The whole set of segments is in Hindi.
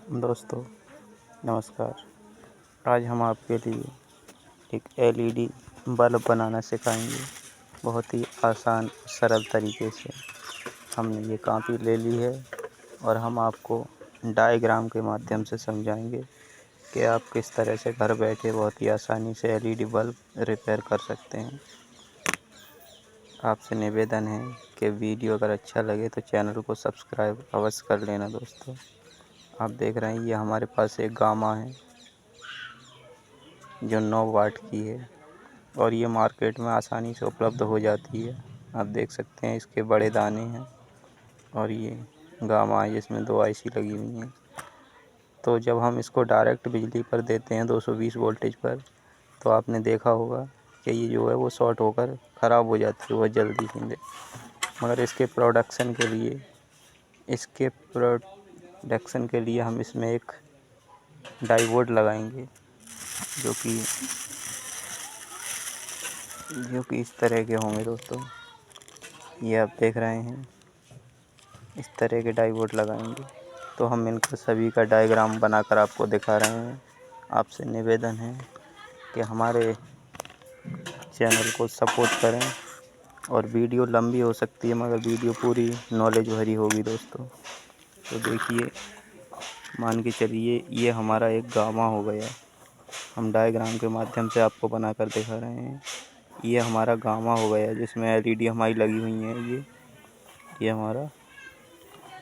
दोस्तों नमस्कार। आज हम आपके लिए एक एलईडी बल्ब बनाना सिखाएंगे। बहुत ही आसान सरल तरीके से हमने ये कॉपी ले ली है और हम आपको डायग्राम के माध्यम से समझाएंगे कि आप किस तरह से घर बैठे बहुत ही आसानी से एलईडी बल्ब रिपेयर कर सकते हैं। आपसे निवेदन है कि वीडियो अगर अच्छा लगे तो चैनल को सब्सक्राइब अवश्य कर लेना। दोस्तों आप देख रहे हैं ये हमारे पास एक गामा है जो 9 वाट की है और ये मार्केट में आसानी से उपलब्ध हो जाती है। आप देख सकते हैं इसके बड़े दाने हैं और ये गामा है जिसमें 2 आईसी लगी हुई हैं। तो जब हम इसको डायरेक्ट बिजली पर देते हैं 220 वोल्टेज पर, तो आपने देखा होगा कि ये जो है वो शॉर्ट होकर ख़राब हो जाती है बहुत जल्दी से। मगर इसके प्रोडक्शन के लिए हम इसमें एक डायोड लगाएंगे जो कि इस तरह के होंगे। दोस्तों ये आप देख रहे हैं, इस तरह के डायोड लगाएंगे। तो हम इनका सभी का डायग्राम बनाकर आपको दिखा रहे हैं। आपसे निवेदन है कि हमारे चैनल को सपोर्ट करें और वीडियो लंबी हो सकती है मगर वीडियो पूरी नॉलेज भरी होगी। दोस्तों तो देखिए, मान के चलिए ये हमारा एक गामा हो गया। हम डायग्राम के माध्यम से आपको बनाकर दिखा रहे हैं। ये हमारा गामा हो गया जिसमें एलईडी हमारी लगी हुई है। ये हमारा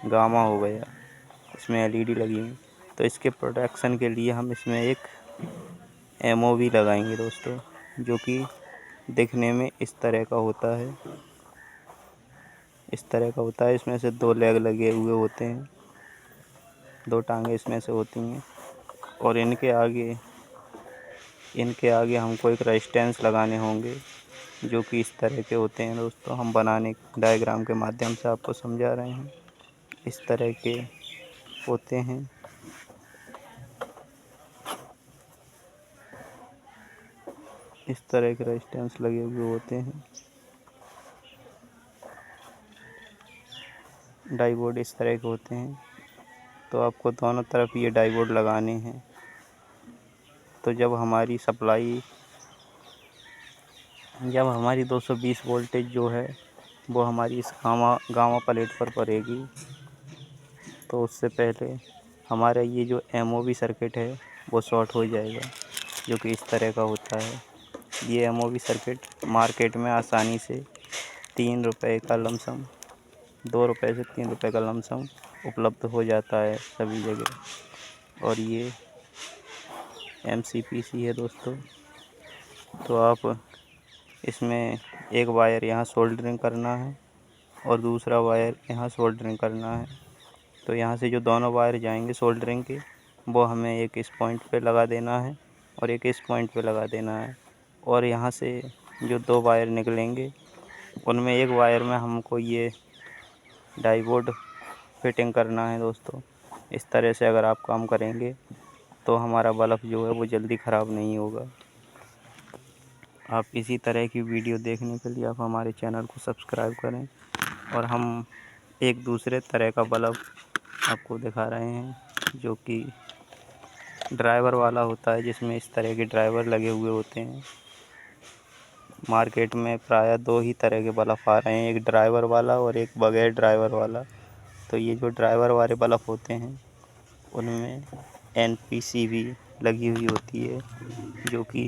गामा हो गया, इसमें एलईडी लगी हुई। तो इसके प्रोटेक्शन के लिए हम इसमें एक एमओवी लगाएंगे दोस्तों, जो कि दिखने में इस तरह का होता है। इसमें से 2 लेग लगे हुए होते हैं, 2 टांगें इसमें से होती हैं और इनके आगे हमको एक रेजिस्टेंस लगाने होंगे जो कि इस तरह के होते हैं। दोस्तों हम बनाने डायग्राम के माध्यम से आपको समझा रहे हैं। इस तरह के होते हैं। इस तरह के रेजिस्टेंस लगे हुए होते हैं। डायोड इस तरह के होते हैं। तो आपको दोनों तरफ ये डायोड लगाने हैं। तो जब हमारी 220 वोल्टेज जो है वो हमारी इस गामा प्लेट पर पड़ेगी, तो उससे पहले हमारा ये जो एमओवी सर्किट है वो शॉर्ट हो जाएगा, जो कि इस तरह का होता है। ये एमओवी सर्किट मार्केट में आसानी से 3 रुपये का लमसम, 2 रुपये से 3 रुपये का लमसम उपलब्ध हो जाता है सभी जगह। और ये एमसीपीसी है दोस्तों। तो आप इसमें एक वायर यहाँ सोल्डरिंग करना है और दूसरा वायर यहाँ सोल्डरिंग करना है। तो यहाँ से जो दोनों वायर जाएंगे सोल्डरिंग के, वो हमें एक इस पॉइंट पे लगा देना है और एक इस पॉइंट पे लगा देना है। और यहाँ से जो 2 वायर निकलेंगे उनमें एक वायर में हमको ये डायोड फिटिंग करना है। दोस्तों इस तरह से अगर आप काम करेंगे तो हमारा बल्ब जो है वो जल्दी ख़राब नहीं होगा। आप इसी तरह की वीडियो देखने के लिए आप हमारे चैनल को सब्सक्राइब करें। और हम एक दूसरे तरह का बल्ब आपको दिखा रहे हैं जो कि ड्राइवर वाला होता है, जिसमें इस तरह के ड्राइवर लगे हुए होते हैं। मार्केट में प्रायः 2 ही तरह के बल्ब आ रहे हैं, एक ड्राइवर वाला और एक बगैर ड्राइवर वाला। तो ये जो ड्राइवर वाले बल्ब होते हैं उनमें एनपीसीबी लगी हुई होती है, जो कि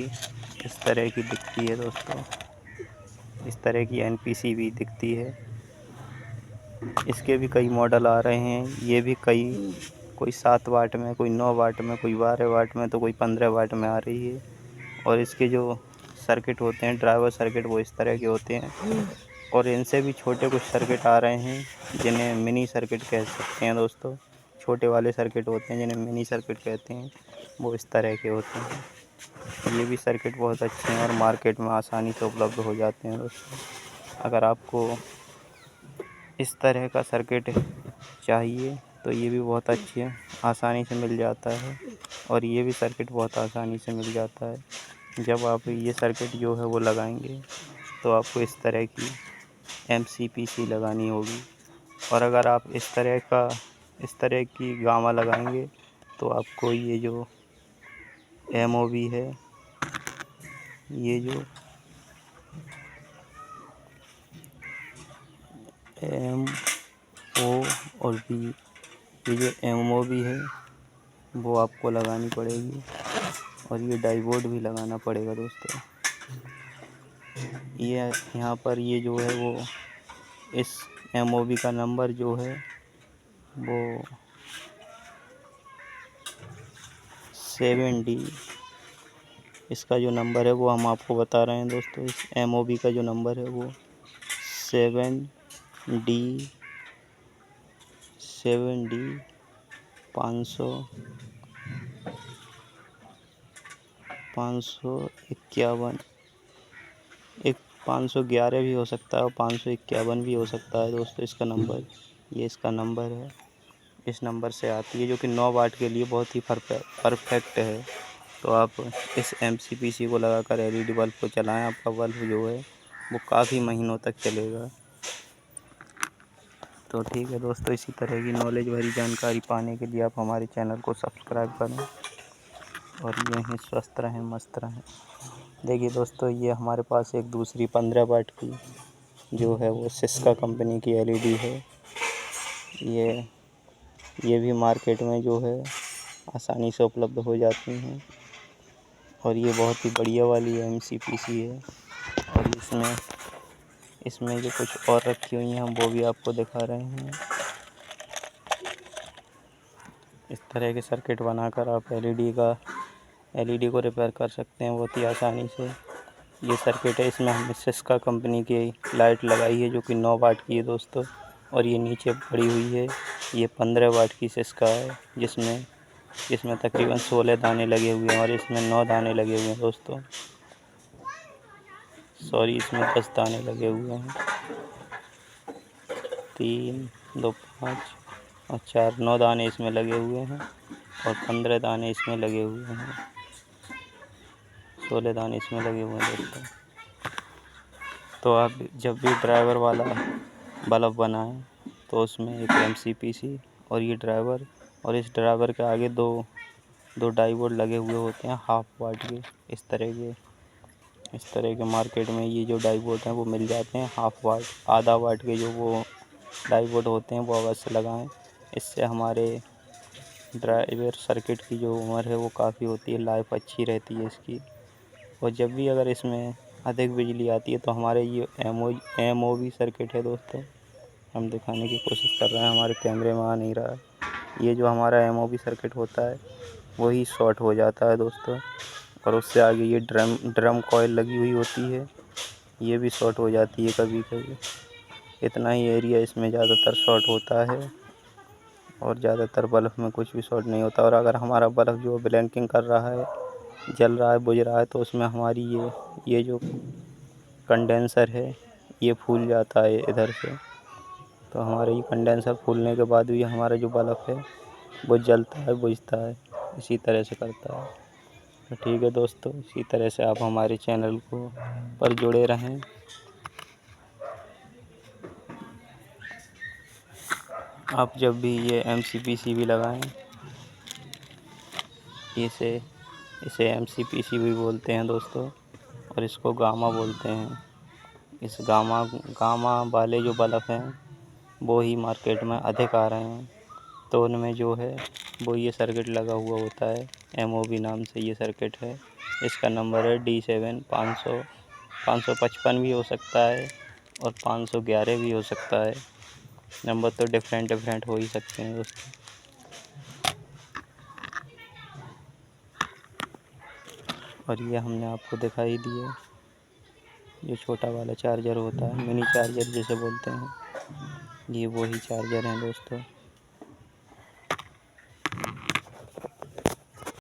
इस तरह की दिखती है। दोस्तों इस तरह की एनपीसीबी दिखती है। इसके भी कई मॉडल आ रहे हैं। ये भी कोई 7 वाट में, कोई 9 वाट में, कोई 12 वाट में, तो कोई 15 वाट में आ रही है। और इसके जो सर्किट होते हैं ड्राइवर सर्किट वो इस तरह के होते हैं। और इनसे भी छोटे कुछ सर्किट आ रहे हैं जिन्हें मिनी सर्किट कह सकते हैं। दोस्तों छोटे वाले सर्किट होते हैं जिन्हें मिनी सर्किट कहते हैं, वो इस तरह के होते हैं। ये भी सर्किट बहुत अच्छे हैं और मार्केट में आसानी से उपलब्ध हो जाते हैं। दोस्तों अगर आपको इस तरह का सर्किट चाहिए तो ये भी बहुत अच्छी है, आसानी से मिल जाता है। और ये भी सर्किट बहुत आसानी से मिल जाता है। जब आप ये सर्किट जो है वो लगाएंगे तो आपको इस तरह की एमसीपीसी लगानी होगी। और अगर आप इस तरह की गामा लगाएंगे तो आपको ये जो MOV है, ये जो MO और B, ये जो MOV है वो आपको लगानी पड़ेगी और ये डाइवोड भी लगाना पड़ेगा दोस्तों। ये यहाँ पर ये जो है वो इस MOV का नंबर जो है वो 7D, इसका जो नंबर है वो हम आपको बता रहे हैं दोस्तों। इस MOV का जो नंबर है वो 7D 551, एक 511 भी हो सकता है और 551 भी हो सकता है दोस्तों इसका नंबर। ये इसका नंबर है, इस नंबर से आती है, जो कि 9 वाट के लिए बहुत ही परफेक्ट है। तो आप इस MCPC को लगाकर LED बल्ब को चलाएं, आपका बल्ब जो है वो काफ़ी महीनों तक चलेगा। तो ठीक है दोस्तों, इसी तरह की नॉलेज भरी जानकारी पाने के लिए आप हमारे चैनल को सब्सक्राइब करें और यूँ ही स्वस्थ रहें, मस्त रहें। देखिए दोस्तों, ये हमारे पास एक दूसरी 15 वाट की जो है वो सिस्का कंपनी की LED है। ये भी मार्केट में जो है आसानी से उपलब्ध हो जाती हैं और ये बहुत ही बढ़िया वाली MCPC है। और इसमें जो कुछ और रखी हुई हैं हम वो भी आपको दिखा रहे हैं। इस तरह के सर्किट बनाकर आप LED को रिपेयर कर सकते हैं बहुत ही आसानी से। ये सर्किट है, इसमें हमने सिस्का कंपनी की लाइट लगाई है जो कि 9 वाट की है दोस्तों। और ये नीचे पड़ी हुई है, ये 15 वाट की सिस्का है, जिसमें तकरीबन 16 दाने लगे हुए हैं और इसमें 9 दाने लगे हुए हैं दोस्तों। सॉरी, इसमें 10 दाने लगे हुए हैं। 3, 2, 5 और 4, 9 दाने इसमें लगे हुए हैं और 15 दाने इसमें लगे हुए हैं, 16 दाने इसमें लगे हुए हैं दोस्तों। तो आप जब भी ड्राइवर वाला बल्ब बनाएं तो उसमें एक MCPC और ये ड्राइवर, और इस ड्राइवर के आगे दो डाइवोड लगे हुए होते हैं हाफ वाट के। इस तरह के मार्केट में ये जो डाइवोड हैं वो मिल जाते हैं हाफ वाट, आधा वाट के जो वो डाइवोड होते हैं वो अवश्य लगाएं। इससे हमारे ड्राइवर सर्किट की जो उम्र है वो काफ़ी होती है, लाइफ अच्छी रहती है इसकी। और जब भी अगर इसमें अधिक बिजली आती है तो हमारे ये MOV सर्किट है दोस्तों, हम दिखाने की कोशिश कर रहे हैं, हमारे कैमरे में आ नहीं रहा है। ये जो हमारा MOV सर्किट होता है वही शॉर्ट हो जाता है दोस्तों। और उससे आगे ये ड्रम कॉइल लगी हुई होती है, ये भी शॉर्ट हो जाती है कभी कभी। इतना ही एरिया इसमें ज़्यादातर शॉर्ट होता है और ज़्यादातर बल्ब में कुछ भी शॉर्ट नहीं होता। और अगर हमारा बल्ब जो ब्लिंकिंग कर रहा है, जल रहा है, बुझ रहा है, तो उसमें हमारी ये जो कंडेंसर है ये फूल जाता है इधर से। तो हमारा ये कंडेंसर फूलने के बाद भी हमारा जो बल्ब है वो जलता है, बुझता है, इसी तरह से करता है। तो ठीक है दोस्तों, इसी तरह से आप हमारे चैनल को पर जुड़े रहें। आप जब भी ये MCPC भी लगाएं, इसे MCPC भी बोलते हैं दोस्तों और इसको गामा बोलते हैं। इस गामा वाले जो बल्ब हैं वो ही मार्केट में अधिक आ रहे हैं। तो उनमें जो है वो ये सर्किट लगा हुआ होता है, MOV नाम से ये सर्किट है। इसका नंबर है D7 555 भी हो सकता है और 511 भी हो सकता है। नंबर तो डिफरेंट हो ही सकते हैं दोस्तों। और ये हमने आपको दिखाई दिया, ये छोटा वाला चार्जर होता है, मिनी चार्जर जिसे बोलते हैं, ये वही चार्जर हैं दोस्तों।